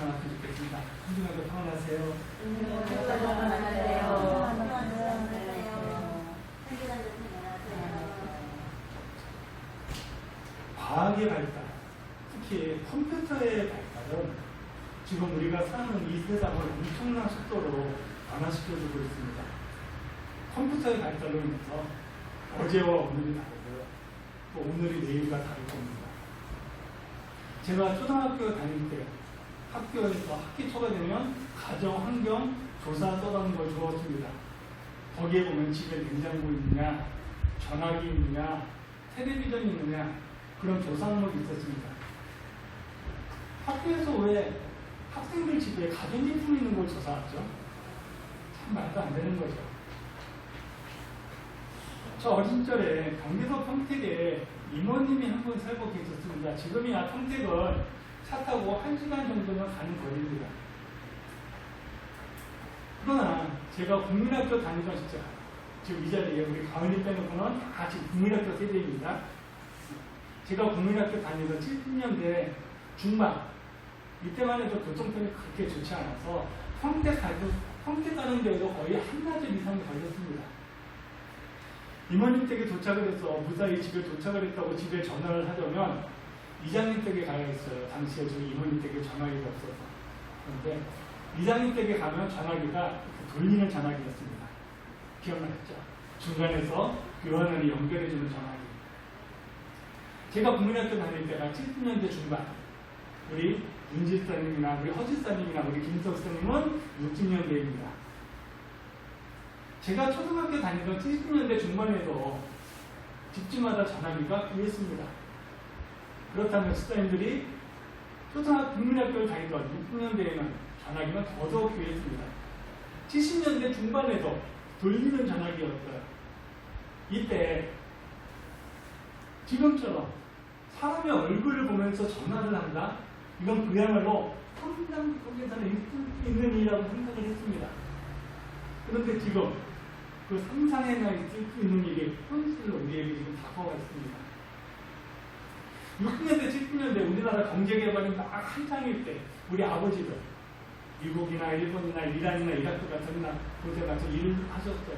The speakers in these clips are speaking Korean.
나왔으면 좋겠습니다. 한주간도 평안하세요. 과학의 발달, 특히 컴퓨터의 발달은 지금 우리가 사는 이 세상을 엄청난 속도로 변화시켜주고 있습니다. 컴퓨터의 발달로 인해서 어제와 오늘이 다르고요. 또 오늘이 내일과 다를 겁니다. 제가 초등학교 다닐 때 학교에서 학기 초가 되면 가정 환경 조사 써가는 걸 주었습니다. 거기에 보면 집에 냉장고 있느냐, 전화기 있느냐, 텔레비전이 있느냐 그런 조사 항목이 있었습니다. 학교에서 왜 학생들 집에 가전제품 있는 걸 조사하죠? 참 말도 안 되는 거죠. 저 어린 시절에 경기도 평택에 이모님이 한 분 살고 계셨습니다. 지금이야 평택은 차 타고 1시간 정도면 가는 거리입니다. 그러나 제가 국민학교 다니던 시절, 지금 이 자리에 우리 가은이 빼놓고는 다 같이 국민학교 세대입니다. 제가 국민학교 다니던 70년대 중반, 이때만 해도 교통편이 그렇게 좋지 않아서 평택 가는 데에도 거의 한나절 이상이 걸렸습니다. 이모님 댁에 도착을 해서 무사히 집에 도착을 했다고 집에 전화를 하려면 이장님 댁에 가야 했어요. 당시에 저희 이모님 댁에 전화기가 없어서. 그런데 이장님 댁에 가면 전화기가 돌리는 전화기였습니다. 기억나셨죠? 중간에서 교환원이 연결해주는 전화기. 제가 국민학교 다닐 때가 70년대 중반. 우리 윤집사님이나 우리 허집사님이나 우리 김석사님은 60년대입니다. 제가 초등학교 다니던 70년대 중반에도 집집마다 전화기가 귀했습니다. 그렇다면 집사님들이 국민학교를 다니던 60년대에는 전화기가 더더욱 귀했습니다. 70년대 중반에도 돌리는 전화기였어요. 이때 지금처럼 사람의 얼굴을 보면서 전화를 한다? 이건 그야말로 상당 속에서는 있는 일이라고 생각을 했습니다. 그런데 지금 그 상상에나 있을 수 있는 일이 현실로 우리에게 지금 다가와 있습니다. 60년대, 70년대 우리나라 경제개발이 막 한창일 때 우리 아버지들 미국이나 일본이나 이란이나 이라크 같은 곳에 가서 일을 하셨어요.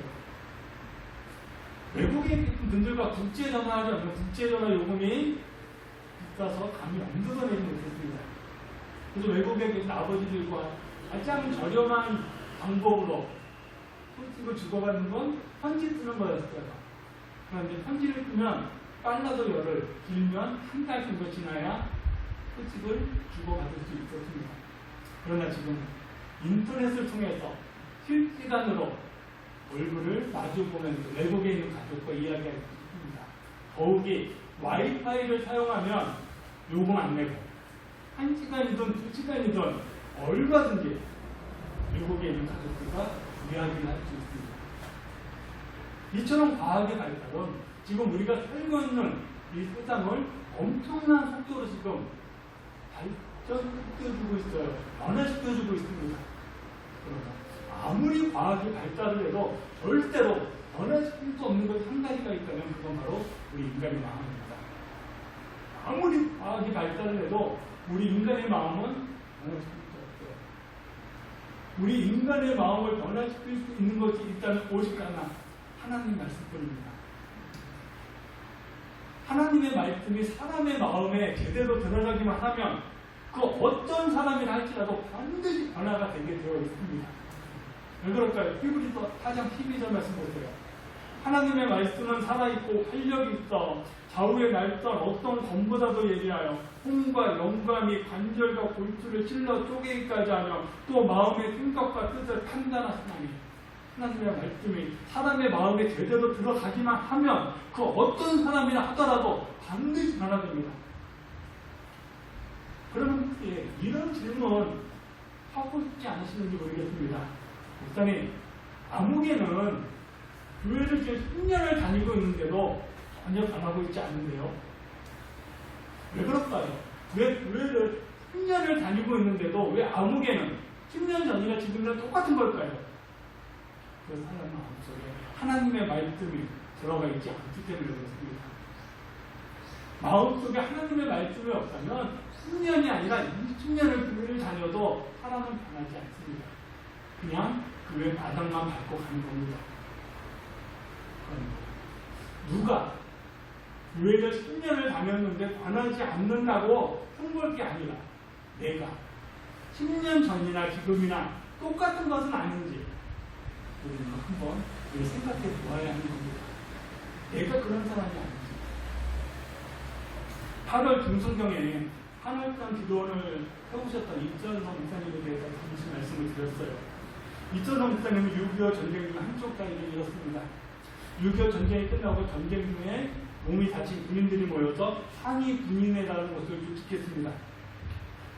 외국인 분들과 국제전화하지 않으면 국제전화 요금이 비싸서 감히 엄두도 내지 못했습니다. 그래서 외국에 계신 아버지들과 가장 저렴한 방법으로 소식을 주고받는 건 편지 쓰는 거였어요. 그런데 편지를 쓰면 빨라도 열흘, 길면 한 달 정도 지나야 소식을 주고받을 수 있었습니다. 그러나 지금 인터넷을 통해서 실시간으로 얼굴을 마주보면서 외국에 있는 가족과 이야기할 수 있습니다. 더욱이 와이파이를 사용하면 요금 안 내고 1시간이든 2시간이든 얼마든지 외국에 있는 가족들과 이야기를 할 수 있습니다. 이처럼 과학의 발달은 지금 우리가 살고 있는 이 세상을 엄청난 속도로 지금 발전시켜주고 있어요. 변화시켜주고 있습니다. 그러나 아무리 과학이 발달을 해도 절대로 변화시킬 수 없는 것이 한 가지가 있다면 그건 바로 우리 인간의 마음입니다. 아무리 과학이 발달을 해도 우리 인간의 마음은 변화시킬 수 없어요. 우리 인간의 마음을 변화시킬 수 있는 것이 일단 오직 하나, 하나님 말씀뿐입니다. 하나님의 말씀이 사람의 마음에 제대로 들어가기만 하면 그 어떤 사람이라 할지라도 반드시 변화가 되게 되어 있습니다. 왜 그럴까요? 히브리서 4장 12절 말씀 보세요. 하나님의 말씀은 살아있고 활력이 있어 좌우에 날던 어떤 검보다도 예리하여 혼과 영감이 관절과 골수를 찔러 쪼개기까지 하며 또 마음의 생각과 뜻을 판단하시나니 하나님의 말씀이 사람의 마음에 제대로 들어가기만 하면 그 어떤 사람이나 하더라도 반드시 변화됩니다. 그러면 이런 질문 하고 싶지 않으시는지 모르겠습니다. 목사님, 아무개는 교회를 지금 10년을 다니고 있는데도 전혀 변하고 있지 않는데요. 왜 그럴까요? 왜 교회를 10년을 다니고 있는데도 왜 아무개는 10년 전이나 지금이랑 똑같은 걸까요? 그 사람 마음속에 하나님의 말씀이 들어가 있지 않기 때문에 그렇습니다. 마음속에 하나님의 말씀이 없다면 10년이 아니라 20년을 교회를 다녀도 사람은 변하지 않습니다. 그냥 교회 바닥만 밟고 가는 겁니다. 누가 교회를 10년을 다녔는데 변하지 않는다고 흉볼 게 아니라 내가 10년 전이나 지금이나 똑같은 것은 아닌지 우리는 한번 생각해 보아야 하는 겁니다. 내가 그런 사람이 아닌지. 8월 중순경에 한월당 기도원을 해오셨던 이천성 목사님에 대해서 잠시 말씀을 드렸어요. 이천성 목사님은 6.25 전쟁 중 한쪽 다리를 잃었습니다. 6.25 전쟁이 끝나고 전쟁 중에 몸이 다친 군인들이 모여서 상위 군인회라는 것을 유축했습니다.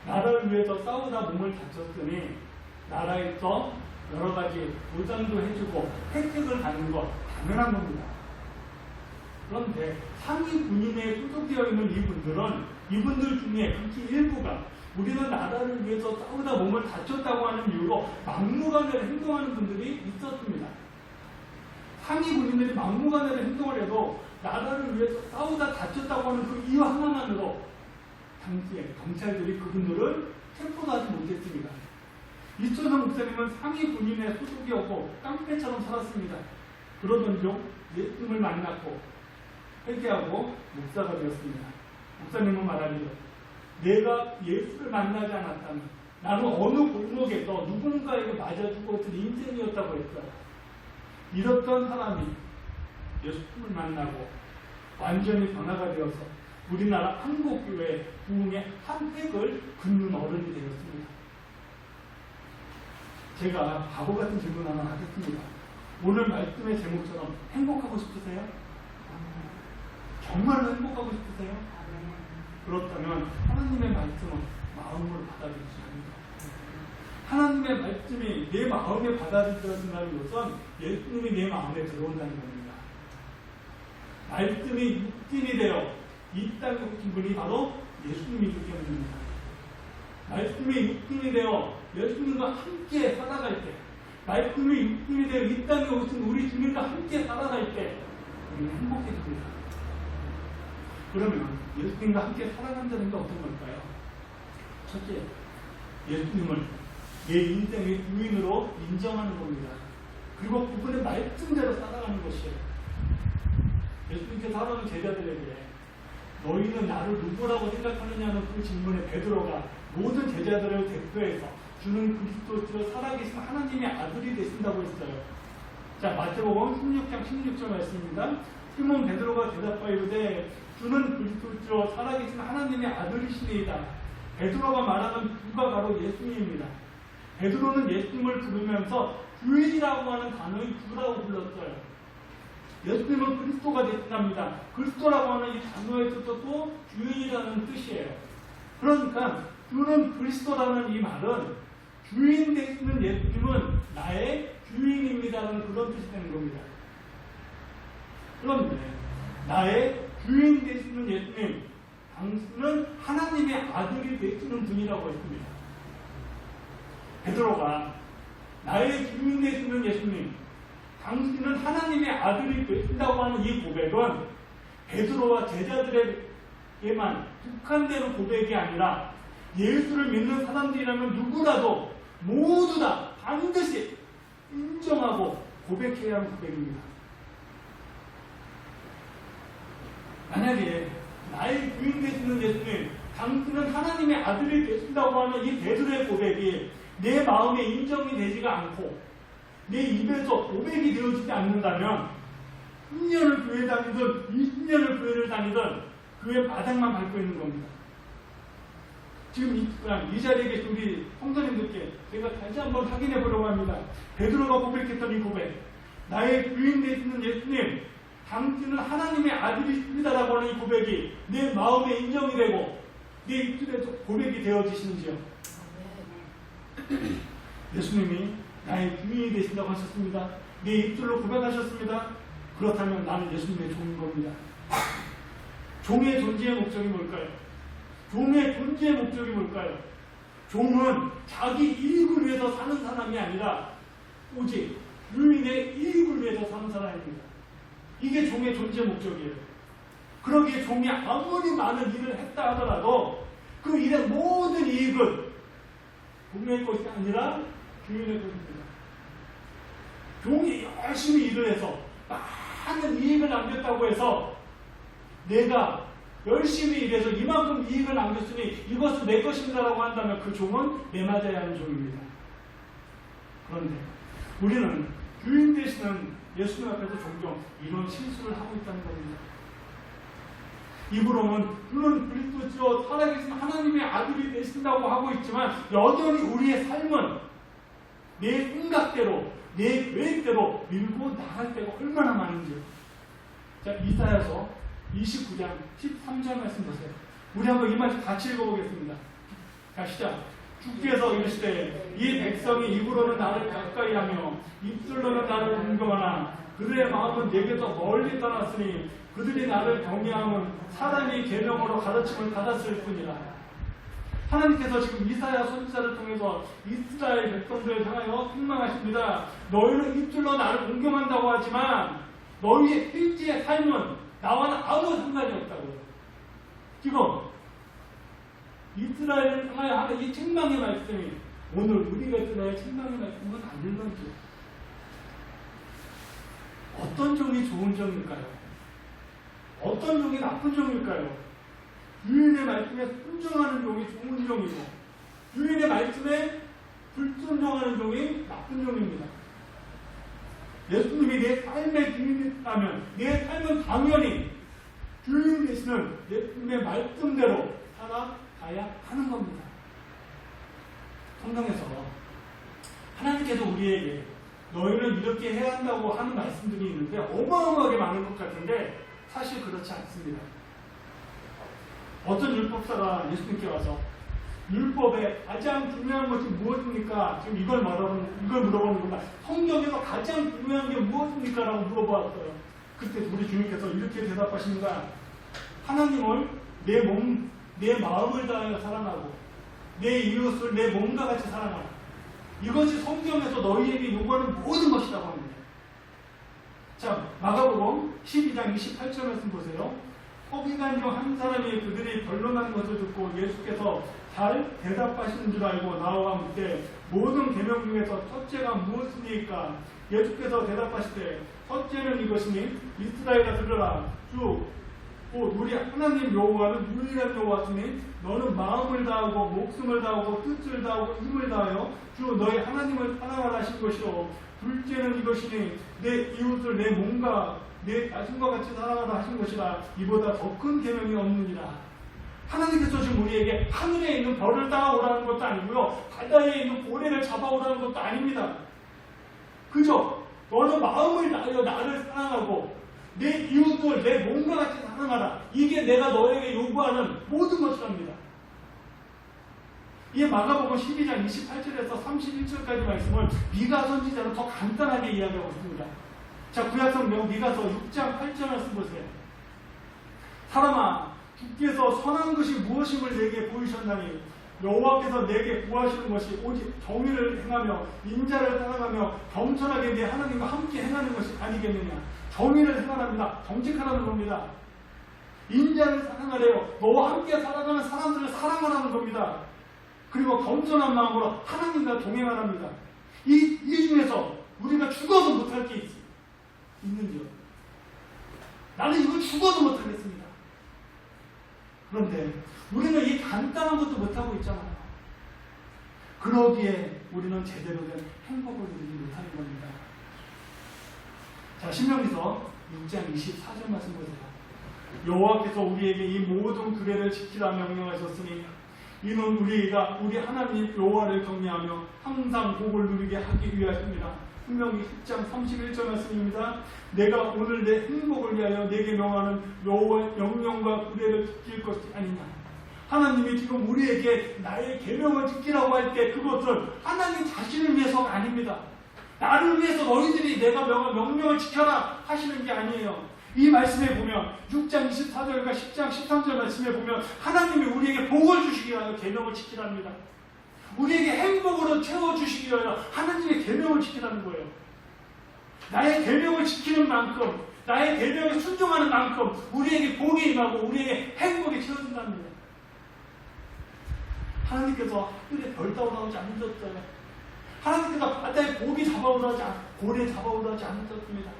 나라를 위해서 싸우다 몸을 다쳤으니 나라에서 여러 가지 보장도 해주고 혜택을 받는 것 당연한 겁니다. 그런데 상위 군인에 소속되어 있는 이분들 중에 극히 일부가 우리는 나라를 위해서 싸우다 몸을 다쳤다고 하는 이유로 막무가내로 행동하는 분들이 있었습니다. 상위 군인들이 막무가내로 행동을 해도 나라를 위해서 싸우다 다쳤다고 하는 그 이유 하나만으로 당시에 경찰들이 그분들을 체포도 하지 못했습니다. 이천성 목사님은 상위 군인의 소속이었고 깡패처럼 살았습니다. 그러던 중 예수님을 만났고 회개하고 목사가 되었습니다. 목사님은 말하기를 내가 예수를 만나지 않았다면 나는 어느 골목에서 누군가에게 맞아 죽었던 인생이었다고 했어요. 이렇던 사람이 예수님을 만나고 완전히 변화가 되어서 우리나라 한국교회 부흥의 한 획을 긋는 어른이 되었습니다. 제가 바보 같은 질문 하나 하겠습니다. 오늘 말씀의 제목처럼 행복하고 싶으세요? 정말로 행복하고 싶으세요? 그렇다면 하나님의 말씀은 마음으로 받아들이지 않습니다. 하나님의 말씀이 내 마음에 받아들여진다는 것은 예수님이 내 마음에 들어온다는 겁니다. 말씀이 육신이 되어 이 땅에 오신 분이 바로 예수님이기 때문입니다. 말씀이 육신이 되어 예수님과 함께 살아갈 때, 말씀이 육신이 되어 이 땅에 오신 우리 주님과 함께 살아갈 때 우리는 행복해집니다. 그러면 예수님과 함께 살아간다는 게 어떤 걸까요? 첫째, 예수님을 내 인생의 주인으로 인정하는 겁니다. 그리고 그분의 말씀대로 살아가는 것이에요. 예수님께서 하라는 제자들에게 너희는 나를 누구라고 생각하느냐는 그 질문에 베드로가 모든 제자들을 대표해서 주는 그리스도시로 살아계신 하나님의 아들이 되신다고 했어요. 자, 마태복음 16장 16절 말씀입니다. 시몬 베드로가 대답하여 이르되 주는 그리스도시로 살아계신 하나님의 아들이시니이다. 베드로가 말하는 주가 바로 예수님입니다. 베드로는 예수님을 부르면서 주인이라고 하는 단어의 주라고 불렀어요. 예수님은 그리스도가 되신답니다. 그리스도라고 하는 이 단어의 뜻도 주인이라는 뜻이에요. 그러니까 주는 그리스도라는 이 말은 주인 되시는 예수님은 나의 주인입니다라는 그런 뜻이 되는 겁니다. 그런데 나의 주인 되시는 예수님, 당신은 하나님의 아들이 되시는 분이라고 했습니다. 베드로가 나의 주인 되시는 예수님, 당신은 하나님의 아들이 되신다고 하는 이 고백은 베드로와 제자들에게만 국한되는 고백이 아니라 예수를 믿는 사람들이라면 누구라도 모두 다 반드시 인정하고 고백해야 하는 고백입니다. 만약에 나의 주인 되시는 예수님, 당신은 하나님의 아들이 되신다고 하는 이 베드로의 고백이 내 마음에 인정이 되지가 않고 내 입에서 고백이 되어지지 않는다면 10년을 교회 다니든 20년을 교회를 다니든 교회 바닥만 밟고 있는 겁니다. 지금 이 자리에 계신 우리 성도님들께 제가 다시 한번 확인해 보려고 합니다. 베드로가 고백했던 이 고백, 나의 주인 되시는 예수님, 당신은 하나님의 아들이십니다라고 하는 이 고백이 내 마음에 인정이 되고 내 입술에서 고백이 되어지시는지요? 예수님이 나의 주인이 되신다고 하셨습니다. 내 입술로 고백하셨습니다. 그렇다면 나는 예수님의 종인 겁니다. 종의 존재의 목적이 뭘까요? 종의 존재의 목적이 뭘까요? 종은 자기 이익을 위해서 사는 사람이 아니라 오직 주인의 이익을 위해서 사는 사람입니다. 이게 종의 존재 목적이에요. 그러기에 종이 아무리 많은 일을 했다 하더라도 그 일의 모든 이익은 종의 것이 아니라 주인의 것입니다. 종이 열심히 일을 해서 많은 이익을 남겼다고 해서 내가 열심히 일해서 이만큼 이익을 남겼으니 이것은 내 것입니다라고 한다면 그 종은 매맞아야 하는 종입니다. 그런데 우리는 주인 되시는 예수님 앞에서 종종 이런 실수를 하고 있다는 겁니다. 입으로는 물론 그리스도시요 살아계신 하나님의 아들이 되신다고 하고 있지만 여전히 우리의 삶은 내 생각대로 내 계획대로 밀고 나갈 때가 얼마나 많은지요. 자, 이사야서 29장 13절 말씀 보세요. 우리 한번 이 말씀 같이 읽어보겠습니다. 자, 시작. 주께서 이르시되 이 백성이 입으로는 나를 가까이 하며 입술로는 나를 공경하나 그들의 마음은 내게서 멀리 떠났으니 그들이 나를 경외함은 사람이 계명으로 가르침을 받았을 뿐이라. 하나님께서 지금 이사야 선지자를 통해서 이스라엘 백성들을 향하여 책망하십니다. 너희는 입술로 나를 공경한다고 하지만 너희의 실제의 삶은 나와는 아무 상관이 없다고요. 지금 이스라엘을 향하여 하는 이 책망의 말씀이 오늘 우리가 이스라엘 책망의 말씀은 아닐런지. 어떤 종이 좋은 종일까요? 어떤 종이 나쁜 종일까요? 주인의 말씀에 순종하는 종이 좋은 종이고 주인의 말씀에 불순종하는 종이 나쁜 종입니다. 예수님이 내 삶의 주인이라면 내 삶은 당연히 주인 되시는 예수님의 말씀대로 살아가야 하는 겁니다. 성경에서 하나님께서 우리에게 너희는 이렇게 해야 한다고 하는 말씀들이 있는데 어마어마하게 많은 것 같은데 사실 그렇지 않습니다. 어떤 율법사가 예수님께 와서 율법에 가장 중요한 것이 무엇입니까? 지금 이걸 물어보는 겁니다. 성경에서 가장 중요한 게 무엇입니까? 라고 물어보았어요. 그때 우리 주님께서 이렇게 대답하십니다. 하나님을 내 마음을 다하여 사랑하고 내 이웃을 내 몸과 같이 사랑하라. 이것이 성경에서 너희에게 요구하는 모든 것이라고 합니다. 자, 마가복음 12장 28절 말씀 보세요. 서기관 중 한 사람이 그들이 변론하는 것을 듣고 예수께서 잘 대답하시는 줄 알고 나와 함께 모든 계명 중에서 첫째가 무엇입니까? 예수께서 대답하시되 첫째는 이것이니 이스라엘아 들으라. 주 우리 하나님 여호와는 유일한 여호와시니 너는 마음을 다하고 목숨을 다하고 뜻을 다하고 힘을 다하여 주 너희 하나님을 사랑하라 하신 것이요. 둘째는 이것이니 내 이웃을 내 몸과 내 자신과 같이 사랑하라 하신 것이라. 이보다 더 큰 계명이 없느니라. 하나님께서 지금 우리에게 하늘에 있는 별을 따라오라는 것도 아니고요, 바다에 있는 고래를 잡아오라는 것도 아닙니다. 그저 너는 마음을 다하여 나를 사랑하고 내 이웃을 내 몸과 같이 사랑하라. 이게 내가 너에게 요구하는 모든 것이랍니다. 이 마가복음 12장 28절에서 31절까지 말씀을 미가 선지자는 더 간단하게 이야기하고 있습니다. 자, 구약성경 미가서 6장 8절 말씀 보세요. 사람아, 주께서 선한 것이 무엇임을 내게 보이셨나니 여호와께서 내게 구하시는 것이 오직 정의를 행하며 인자를 사랑하며 겸손하게 내 하나님과 함께 행하는 것이 아니겠느냐. 정의를 행하랍니다. 정직하라는 겁니다. 인자를 사랑하래요. 너와 함께 살아가는 사람들을 사랑하라는 겁니다. 그리고 겸손한 마음으로 하나님과 동행하랍니다. 이 중에서 우리가 죽어도 못할 게 있는지요? 나는 이걸 죽어도 못하겠습니다. 그런데 우리는 이 간단한 것도 못하고 있잖아요. 그러기에 우리는 제대로 된 행복을 누리지 못하는 겁니다. 자, 신명기서 6장 24절 말씀 보세요. 여호와께서 우리에게 이 모든 규례를 지키라 명령하셨으니 이는 우리가 우리 하나님 여호와를 경외하며 항상 복을 누리게 하기 위하십니다. 신명기 10장 31절 말씀입니다. 내가 오늘 내 행복을 위하여 내게 명하는 여호와의 명령과 규례를 지킬 것이 아니냐. 하나님이 지금 우리에게 나의 계명을 지키라고 할 때 그것은 하나님 자신을 위해서가 아닙니다. 나를 위해서 너희들이 내가 명령을 지켜라 하시는 게 아니에요. 이 말씀에 보면 6장 24절과 10장 13절 말씀에 보면 하나님이 우리에게 복을 주시기 위하여 계명을 지키랍니다. 우리에게 행복으로 채워주시기 위하여 하나님의 계명을 지키라는 거예요. 나의 계명을 지키는 만큼 나의 계명에 순종하는 만큼 우리에게 복이 임하고 우리에게 행복이 채워진답니다. 하나님께서 하늘에 별 따오라지 않으셨어요. 하나님께서 바다에 고기 고래 잡아오라지 않으셨습니다.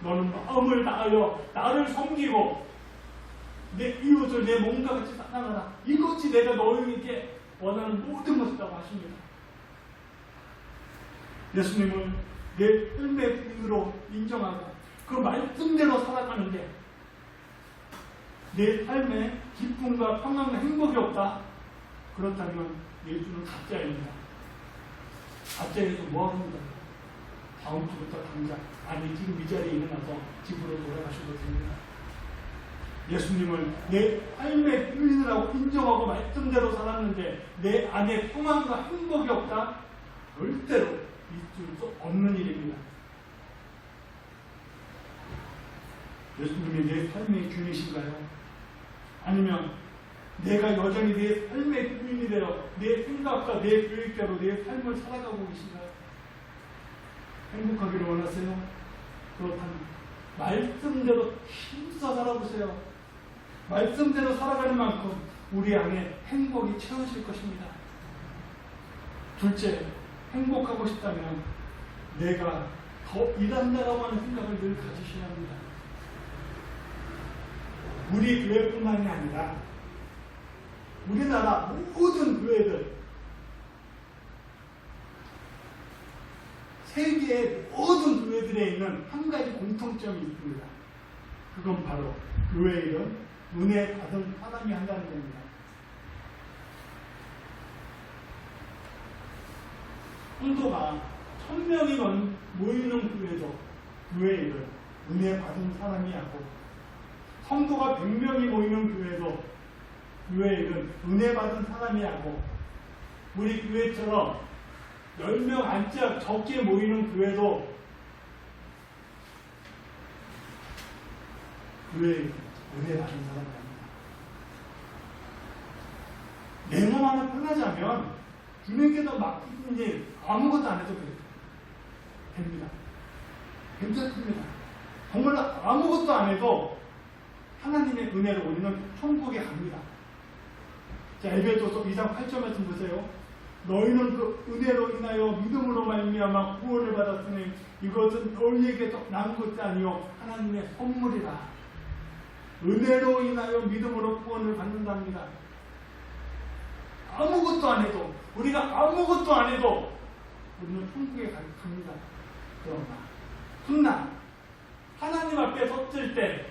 너는 마음을 다하여 나를 섬기고 내 이웃을 내 몸과 같이 사랑하라. 이것이 내가 너희에게 원하는 모든 것이라고 하십니다. 예수님을 내 삶의 주인으로 인정하고 그 말씀대로 살아가는데 내 삶에 기쁨과 평안과 행복이 없다. 그렇다면 예수는 가짜입니다. 가짜에서 뭐 합니까? 다음 주부터 당장, 아니 지금 이 자리에 일어나서 집으로 돌아가셔도 됩니다. 예수님을 내 삶의 주인이라고 인정하고 말씀대로 살았는데 내 안에 평안과 행복이 없다? 절대로 있을 수 없는 일입니다. 예수님이 내 삶의 주인이신가요? 아니면 내가 여전히 내 삶의 주인이 되어 내 생각과 내 계획대로 내 삶을 살아가고 계신가요? 행복하기를 원하세요? 그렇다면 말씀대로 힘써 살아보세요. 말씀대로 살아가는 만큼 우리 안에 행복이 채워질 것입니다. 둘째, 행복하고 싶다면 내가 더 일한다라고 하는 생각을 늘 가지셔야 합니다. 우리 교회뿐만이 아니라 우리나라 모든 교회들, 세계의 모든 교회들에 있는 한 가지 공통점이 있습니다. 그건 바로 교회 일은 은혜 받은 사람이 한다는 겁니다. 성도가 1000명이 모이는 교회도 교회 일은 은혜 받은 사람이 하고, 성도가 100명이 모이는 교회도 교회 일은 은혜 받은 사람이 하고, 우리 교회처럼 10명 안짝 적게 모이는 교회도 교회 일은 은혜 받은 사람이 합니다. 내 몸 하나 편하자면 주님께서 맡기는 일 아무것도 안 해도 됩니다. 괜찮습니다. 정말 아무것도 안 해도 하나님의 은혜로 우리는 천국에 갑니다. 자, 에베소서 2장 8절 말씀 보세요. 너희는 그 은혜로 인하여 믿음으로 말미암아 구원을 받았으니 이것은 너희에게서 난 것이 아니요 하나님의 선물이라. 은혜로 인하여 믿음으로 구원을 받는답니다. 아무것도 안 해도, 우리가 아무것도 안 해도 우리는 천국에 갑니다. 그러나 훗날 하나님 앞에 섰을 때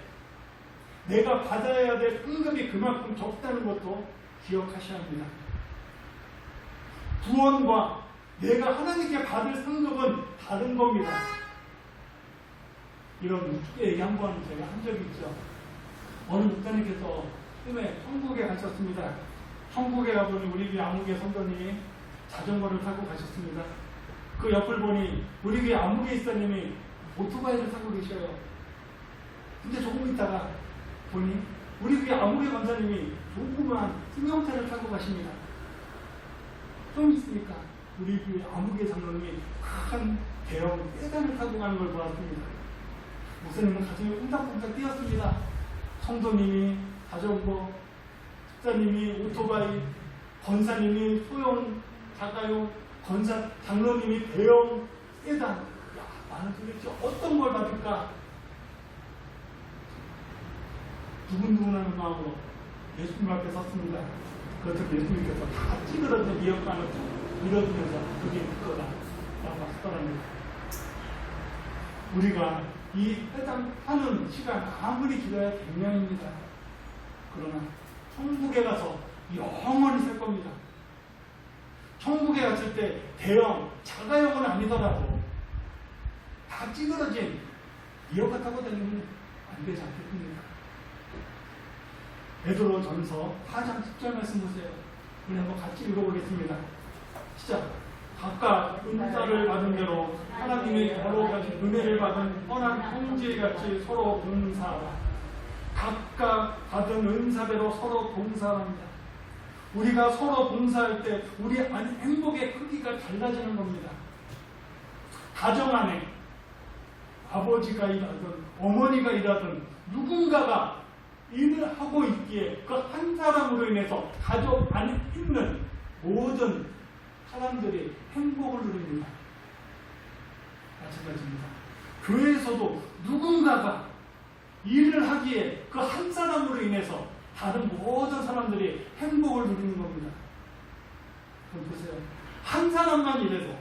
내가 받아야 될 상급이 그만큼 적다는 것도 기억하셔야 합니다. 구원과 내가 하나님께 받을 상급은 다른 겁니다. 이런 우습게 얘기 한 번 제가 한 적이 있죠. 어느 목사님께서 처음에 천국에 가셨습니다. 천국에 가보니 우리 교회 아무개 선교님이 자전거를 타고 가셨습니다. 그 옆을 보니 우리 교회 아무개 이사님이 오토바이를 타고 계셔요. 근데 조금 있다가 보니 우리 교회 아무개 권사님이 조그만 승용차를 타고 가십니다. 좀 있으니까 우리 교회 아무개 장로님이 큰 대형 세단을 타고 가는 걸 보았습니다. 목사님은 가슴이 쿵닥쿵닥 뛰었습니다. 성도님이 자전거, 집사님이 오토바이, 권사님이 소형 자가용, 장로님이 대형 세단. 야, 나는 도대체 어떤 걸 받을까? 두근두근하는 마음으로 예수님 앞에 섰습니다. 그렇다고 예수님께서 다 찌그러져 미역관을 밀어주면서 그게 그거다 라고 하시더랍니다. 우리가 이 세상 사는 시간 아무리 길어야 100년입니다. 그러나 천국에 가서 영원히 살 겁니다. 천국에 갔을 때 대형 자가용은 아니더라도 다 찌그러진 미역과 타고 다니면 안 되지 않겠습니까? 베드로 전서 4장 10절 말씀 보세요. 우리 한번 같이 읽어보겠습니다. 시작. 각각 은사를 받은 대로 하나님이 여러 가지 은혜를 받은 뻔한 형제같이 서로 봉사하라. 각각 받은 은사대로 서로 봉사합니다. 우리가 서로 봉사할 때 우리 안에 행복의 크기가 달라지는 겁니다. 가정 안에 아버지가 일하든 어머니가 일하든 누군가가 일을 하고 있기에 그 한 사람으로 인해서 가족 안에 있는 모든 사람들이 행복을 누립니다. 마찬가지입니다. 교회에서도 누군가가 일을 하기에 그 한 사람으로 인해서 다른 모든 사람들이 행복을 누리는 겁니다. 그럼 보세요. 한 사람만 일해도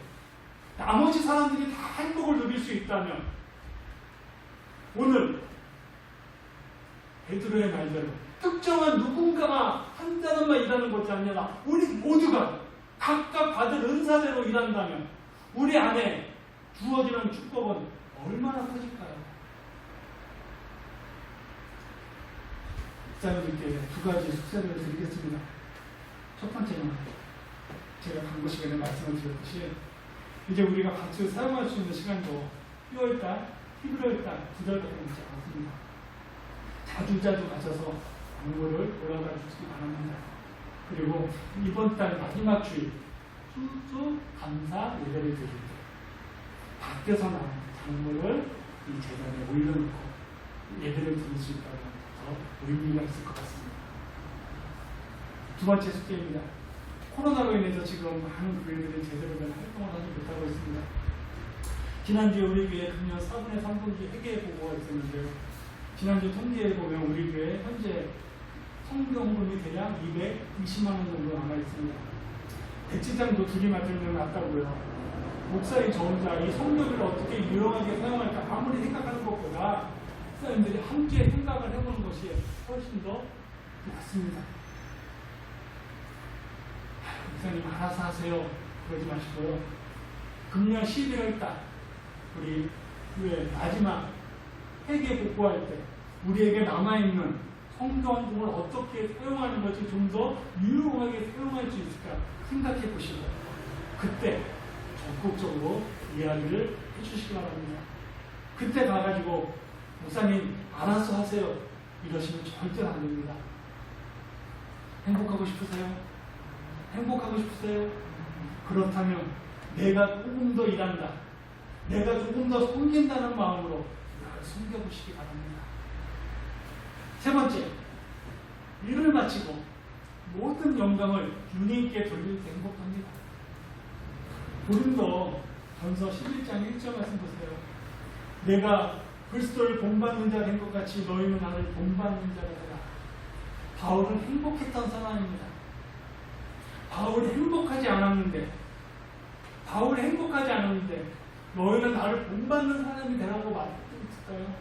나머지 사람들이 다 행복을 누릴 수 있다면 오늘 베드로의 말대로 특정한 누군가가 한 사람만 일하는 것이 아니라 우리 모두가 각각 받은 은사대로 일한다면 우리 안에 주어지는 축복은 얼마나 커질까요? 목사님께 두 가지 숙제를 드리겠습니다. 첫 번째는 제가 광고 시간에 말씀을 드렸듯이 이제 우리가 같이 사용할 수 있는 시간도 10월달, 11월달, 2달밖에 남지 않습니다. 자주자주 가셔서 광고를 올라가 주시기 바랍니다. 그리고 이번 달 마지막 주일 수주 감사 예배를 드릴 때 밖에서 나온 광고를 이 재단에 올려놓고 예배를 드릴 수 있다면 더 의미가 있을 것 같습니다. 두 번째 숙제입니다. 코로나로 인해서 지금 많은 교회들이 제대로 된 활동을 하지 못하고 있습니다. 지난주에 우리 교회 금년 4분의 3분기 회계 보고가 있었는데요. 지난주 통계에 보면 우리 교회 현재 성경금이 대략 220만 원 정도 남아 있습니다. 백지장도 둘이 맞으면 낫다고요. 목사인 저 혼자 이 성경을 어떻게 유용하게 사용할까 아무리 생각하는 것보다 목사님들이 함께 생각을 해보는 것이 훨씬 더 낫습니다. 목사님 알아서 하세요. 그러지 마시고요. 금년 11월달 우리 교회 마지막 회계 복구할 때 우리에게 남아있는 성경을 어떻게 사용하는 것이 좀 더 유용하게 사용할 수 있을까 생각해 보시고 그때 적극적으로 이야기를 해주시기 바랍니다. 그때 가가지고 목사님 알아서 하세요 이러시면 절대 안 됩니다. 행복하고 싶으세요? 행복하고 싶으세요? 그렇다면 내가 조금 더 일한다. 내가 조금 더 섬긴다는 마음으로 나를 섬겨보시기 바랍니다. 세 번째, 일을 마치고 모든 영광을 주님께 돌릴 때 행복합니다. 고린도 전서 11장 1절 말씀 보세요. 내가 그리스도를 본받는 자 된 것 같이 너희는 나를 본받는 자가 되라. 바울은 행복했던 사람입니다. 바울이 행복하지 않았는데 너희는 나를 본받는 사람이 되라고 말했을까요?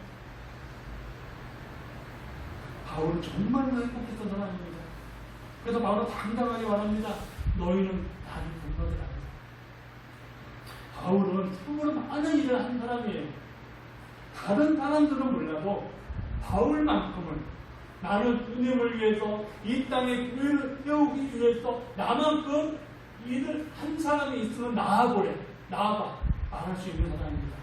바울은 정말로 행복했던 사람입니다. 그래서 바울은 당당하게 말합니다. 너희는 나를 본받으라. 바울은 참으로 많은 일을 한 사람이에요. 다른 사람들은 몰라도 바울만큼은 나는 주님을 위해서 이 땅에 교회를 세우기 위해서 나만큼 일을 한 사람이 있으면 나아봐 말할 수 있는 사람입니다.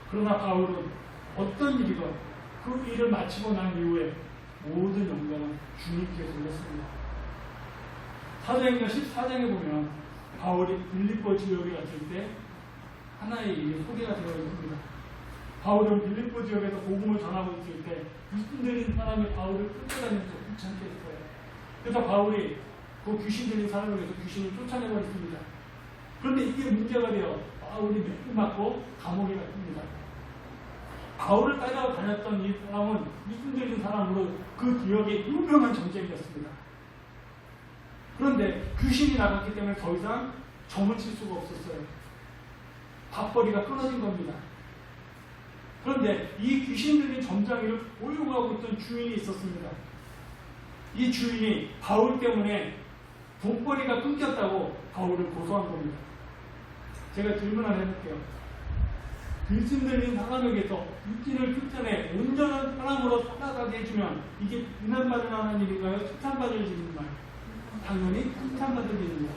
그러나 바울은 어떤 일이건 그 일을 마치고 난 이후에 모든 영광은 주님께 돌렸습니다. 사도행전 14장에 보면 바울이 빌립보 지역에 갔을 때 하나의 일이 소개가 되어 있습니다. 바울은 빌립보 지역에서 복음을 전하고 있을 때 귀신 들린 사람이 바울을 쫓아다니면서 귀찮게 했어요. 그래서 바울이 그 귀신 들린 사람을 위해서 귀신을 쫓아내버렸습니다. 그런데 이게 문제가 되어 바울이 매를 맞고 감옥에 갔습니다. 바울을 따라 다녔던 이 사람은 귀신 들린 사람으로 그 지역의 유명한 정쟁이었습니다. 그런데 귀신이 나갔기 때문에 더 이상 점을 칠 수가 없었어요. 밥벌이가 끊어진 겁니다. 그런데 이 귀신 들린 점장이를 고용하고 있던 주인이 있었습니다. 이 주인이 바울 때문에 돈벌이가 끊겼다고 바울을 고소한 겁니다. 제가 질문 하나 해볼게요. 귀신 들린 사람에게서 귀신을 쫓아내 온전한 사람으로 살아가게 해주면 이게 비난받을 만한 일인가요? 칭찬받을 일인가요? 당연히 칭찬받을 일입니다.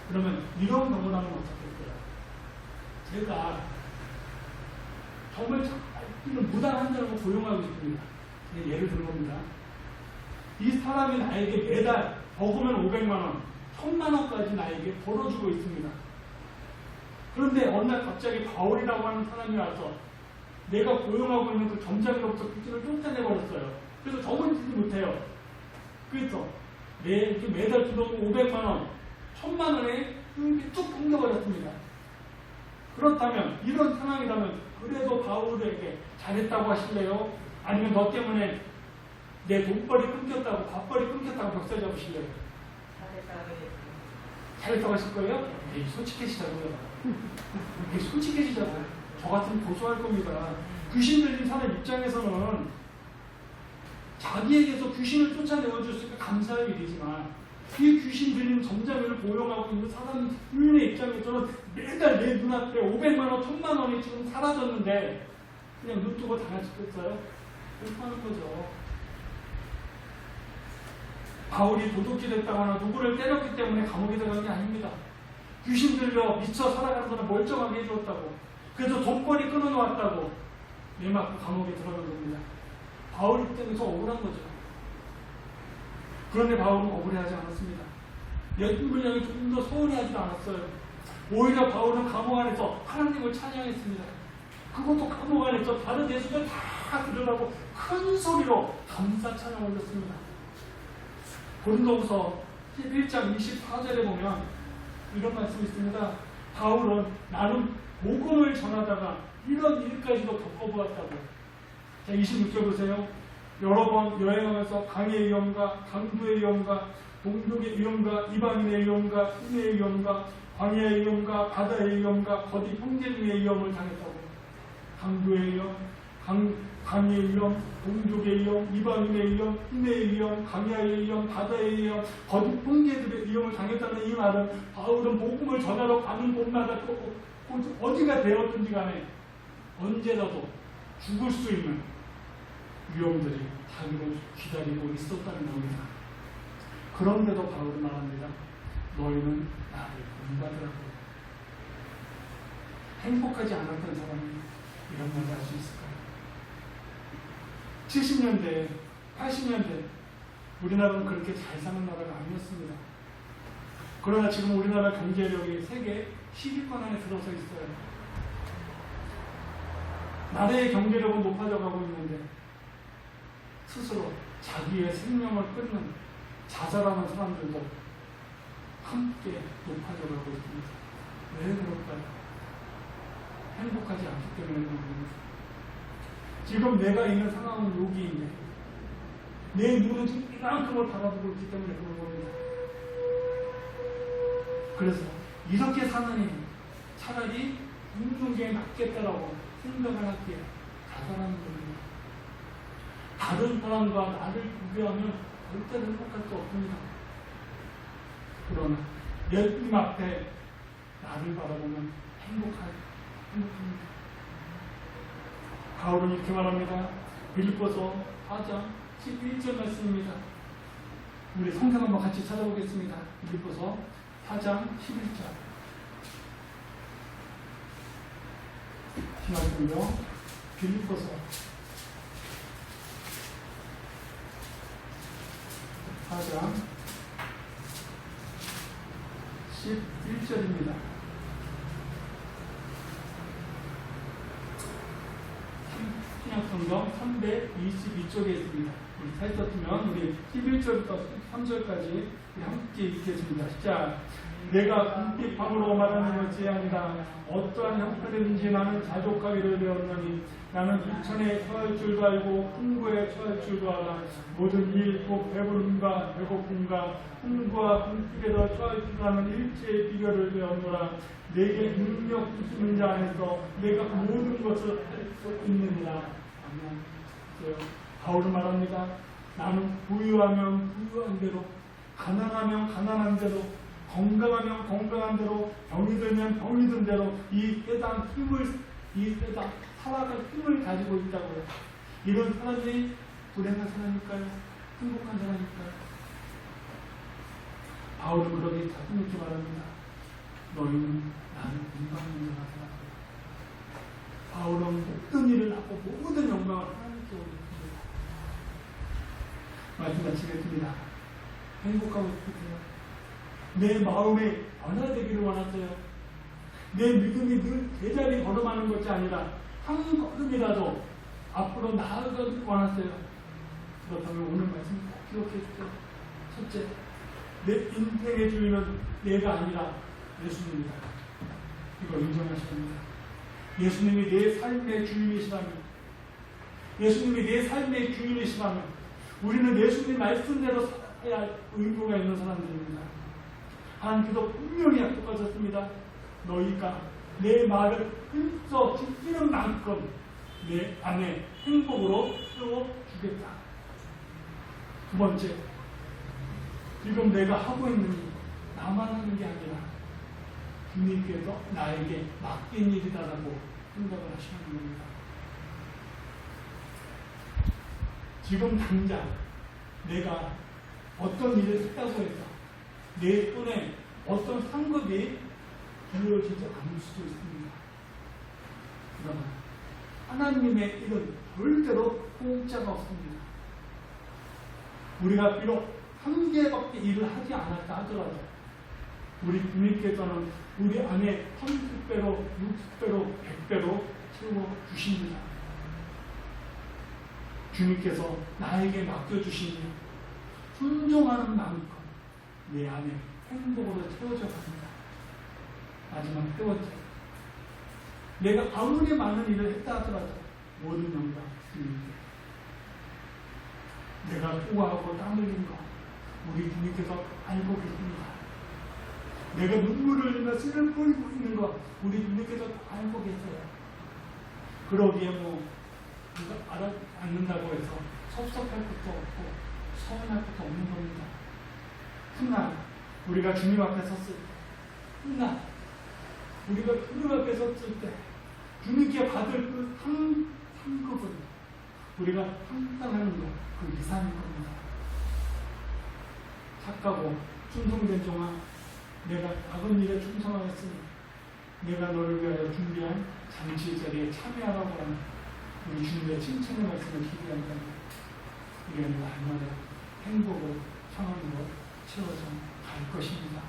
그러면 이런 경우라면 어떻겠어요? 제가 정말 무당한 사람을 고용하고 싶습니다. 예를 든 겁니다. 이 사람이 나에게 매달 적으면 500만 원, 1000만 원까지 나에게 벌어주고 있습니다. 그런데 어느 날 갑자기 바울이라고 하는 사람이 와서 내가 고용하고 있는 그 점장으로부터 빚을 쫓아내버렸어요. 그래서 적은 짓을 못해요. 그래서 매달 들어오고 500만 원, 1000만 원에 수입이 쭉 끊겨버렸습니다. 그렇다면, 이런 상황이라면 그래도 바울에게 잘했다고 하실래요? 아니면 너 때문에 내 돈벌이 끊겼다고, 밥벌이 끊겼다고 벽살 잡으실래요? 잘했다고 하실 거예요? 솔직해지자고요. 솔직해지자고요. 저 같으면 고소할 겁니다. 귀신 들린 사람 입장에서는 자기에게서 귀신을 쫓아내어줄 수 있는 감사의 일이지만, 이 귀신 들린 점장을 고용하고 있는 사람 주인의 입장에서는 매달 내 눈앞에 500만 원, 1000만 원이 지금 사라졌는데 그냥 눈 뜨고 당할 수 있겠어요? 그렇게 하는 거죠. 바울이 도둑질했다거나 누구를 때렸기 때문에 감옥에 들어간 게 아닙니다. 귀신 들려 미쳐 살아가는 사람 멀쩡하게 해주었다고, 그래서 돈벌이 끊어놓았다고 내맞고 감옥에 들어간 겁니다. 바울 입장에서 억울한 거죠. 그런데 바울은 억울해하지 않았습니다. 예수 분량이 조금 더 서운해하지도 않았어요. 오히려 바울은 감옥 안에서 하나님을 찬양했습니다. 그것도 감옥 안에서 다른 예수들 다 들으라고 큰 소리로 감사 찬양 올렸습니다. 고린도후서 11장 24절에 보면 이런 말씀이 있습니다. 바울은 나는 복음을 전하다가 이런 일까지도 겪어보았다고. 자, 26절 보세요. 여러 번 여행하면서 강의 위험과 강도의 위험과 동족의 위험과 이방인의 위험과 힘의 위험과 광야의 위험과 바다의 위험과 거짓 형제님의 위험을 당했다고. 강도의 위험, 강의 위험, 동족의 위험, 이방인의 위험, 힘의 위험, 강야의 위험, 바다의 위험, 거짓 형제들의 위험을 당했다는 이 말은 바울은 복음을 전하러 가는 곳마다 어디가 되었든지 간에 언제라도 죽을 수 있는 위험들이 자기를 기다리고 있었다는 겁니다. 그런데도 바울은 말합니다. 너희는 나를 본받으라고. 행복하지 않았던 사람이 이런 말을 할 수 있을까요? 70년대, 80년대 우리나라는 그렇게 잘 사는 나라가 아니었습니다. 그러나 지금 우리나라 경제력이 세계 10위권 안에 들어서 있어요. 나라의 경제력은 높아져 가고 있는데 스스로 자기의 생명을 끊는 자살하는 사람들도 함께 높아져 가고 있습니다. 왜 그럴까요? 행복하지 않기 때문에 그런 겁니다. 지금 내가 있는 상황은 여기인데 내 눈은 지금 이만큼을 바라보고 있기 때문에 그런 겁니다. 그래서 이렇게 사느니 차라리 죽는 게 낫겠다라고 생각을 할게요. 자살하는 겁니다. 다른 사람과 나를 비교하면 절대 행복할 수 없습니다. 그러나 예수님 앞에 나를 바라보면 행복합니다. 바울은 이렇게 말합니다. 빌립보서 4장 11절 말씀입니다. 우리 성경 한번 같이 찾아보겠습니다. 빌립보서 4장 11절. 이 말씀이요. 빌립보서 4장 11절입니다. 신약성경 322쪽에 있습니다. 우리 살펴보면 우리 11절부터 3절까지 함께 읽겠습니다. 시작. 내가 궁핍함으로 말하는 것이 아니라 어떠한 형편이든지 나는 자족하기를 배웠느니 나는 비천에 처할 줄도 알고 풍부에 처할 줄도 알아. 모든 일, 곧 배부름과 배고픔과 풍부와 궁핍에서 처할 줄 아는 일체의 비결을 배웠노라. 내게 능력 주시는 자 안에서 내가 모든 것을 할 수 있느니라. 아멘. 바울은 말합니다. 나는 부유하면 부유한 대로, 가난하면 가난한 대로, 건강하면 건강한 대로, 병이 들면 병이 든 대로 이 세상 살아갈 힘을 가지고 있다고요. 이런 사람들이 불행한 사람일까요? 행복한 사람일까요? 바울은 그렇게 자신 있게 말합니다. 너희는 나를 본받는 자라 생각해. 바울은 모든 일을 하고 모든 영광을 하나님께 올립니다. 말씀 마치겠습니다. 행복하고 싶으세요? 내 마음에 변화되기를 원하세요? 내 믿음이 늘 제자리 걸음하는 것이 아니라 한 걸음이라도 앞으로 나아가길 원하세요. 그렇다면 오늘 말씀 꼭 기억해 주세요. 첫째, 내 인생의 주인은 내가 아니라 예수님이다. 이걸 인정하셔야 합니다. 예수님이 내 삶의 주인이시라면, 예수님이 내 삶의 주인이시라면 우리는 예수님 말씀대로 살아야 할 의무가 있는 사람들입니다. 하나님께서 분명히 약속하셨습니다. 너희가 내 말을 힘써 지키는 만큼 내 안에 행복으로 채워주겠다. 두 번째, 지금 내가 하고 있는 일, 나만 하는 게 아니라 주님께서 나에게 맡긴 일이다라고 생각을 하시는 겁니다. 지금 당장 내가 어떤 일을 했다고 해서 내 손에 어떤 상급이 이루어지지 않을 수도 있습니다. 그러나 하나님의 일은 절대로 공짜가 없습니다. 우리가 비록 한 개밖에 일을 하지 않았다 하더라도 우리 주님께서는 우리 안에 30배로, 60배로, 100배로 채워주십니다. 주님께서 나에게 맡겨주신 일, 순종하는 만큼 내 안에 행복으로 채워져 갑니다. 마지막 세 번째, 내가 아무리 많은 일을 했다 하더라도 모든 영광 주님께. 내가 수고하고 땀 흘린 거 우리 주님께서 알고 계십니다. 내가 눈물을 흘리며 씨를 뿌리고 있는 거 우리 주님께서 알고 계세요. 그러기에 이거 알아 않는다고 해서 섭섭할 것도 없고 서운할 것도 없는 겁니다. 훗날 우리가 주님 앞에 섰을 때, 훗날 우리가 주님 앞에 섰을 때 주님께 받을 그 상급은 우리가 상상하는 것 그 이상인 겁니다. 착하고 충성된 종아, 내가 작은 일에 충성하였으니 내가 너를 위하여 준비한 잔치 자리에 참여하라고 하는 우리 주님의 칭찬의 말씀을 기대한다면 우리가 날마다 행복을 평안으로 채워서 갈 것입니다.